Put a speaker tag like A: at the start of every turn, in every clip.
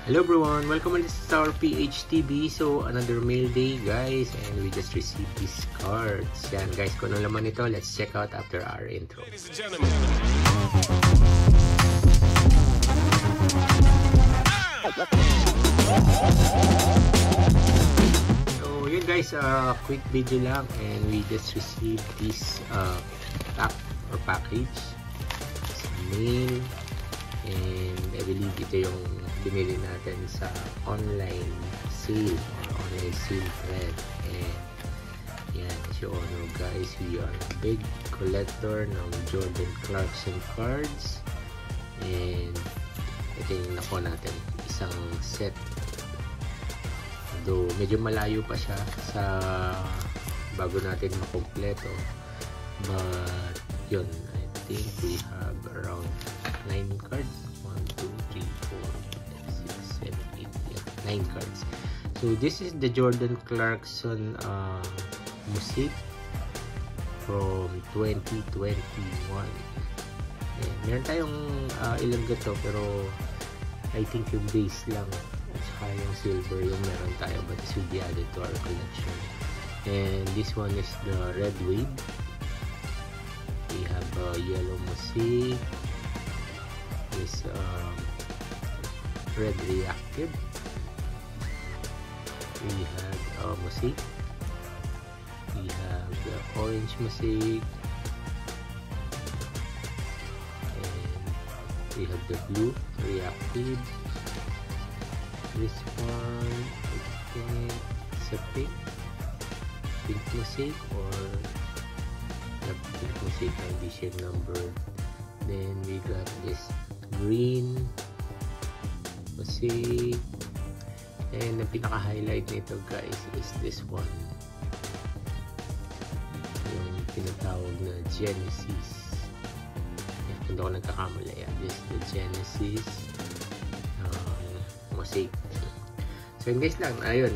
A: Hello everyone, welcome to our PHTV. So another mail day guys, and we just received these cards. Yan guys, kung ano laman ito, let's check out after our intro.
B: Ladies and gentlemen.
A: So yun guys, quick video lang, and we just received this pack or package sa mail. And I believe ito yung binili natin sa online sale or online sale thread. And yan, as you all know guys, we are a big collector ng Jordan Clarkson cards. And ito yung nakuha natin, isang set. Though medyo malayo pa siya sa bago natin makompleto. But yun, I think we have around 9 cards. 1, 2, 3, 4, 5, 6, 7, 8, 9 cards. So this is the Jordan Clarkson music from 2021. And meron tayong ilang gato, pero I think yung base lang at saka yung silver yung meron tayo, but this will be added to our collection. And this one is the red wave. We have yellow music. Is red reactive. We have music. We have the orange music, and we have the blue reactive. This one, I think it's a pink music, or the pink music condition number. Then we got this green music, and ang pinaka-highlight nito guys is this one, yung tinatawag na Genesis. Yan, kung ako nagkakamali yan, this is the Genesis music. So yun guys lang, ayun,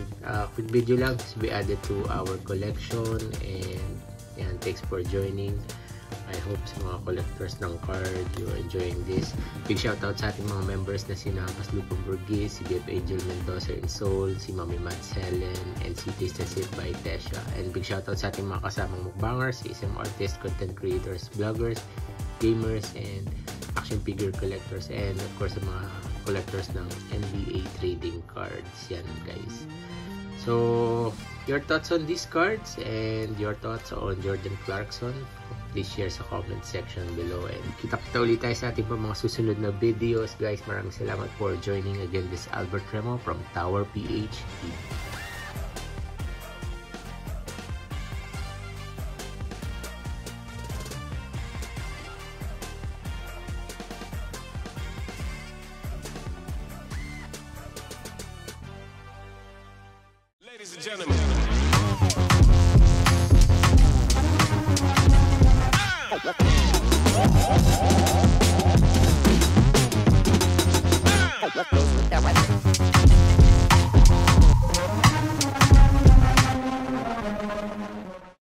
A: quick video lang, this will be added to our collection. And yan, thanks for joining. I hope sa mga collectors ng card, you're enjoying this. Big shoutout sa ating mga members na sina Paslupong Burgis, si BF Angel Mendoza in Seoul, si Mami Mads Helen, and si Taste and Sip by Tesha. And big shoutout sa ating mga kasamang mukbangers, SM artists, content creators, vloggers, gamers, and action figure collectors. And of course sa mga collectors ng NBA trading cards. Yan guys. So, your thoughts on these cards and your thoughts on Jordan Clarkson, please share sa comment section below. And kita-kita ulit tayo sa ating mga susunod na videos. Guys, maraming salamat for joining again. This is Albert Remo from Tower PH TV.
B: Ladies and gentlemen.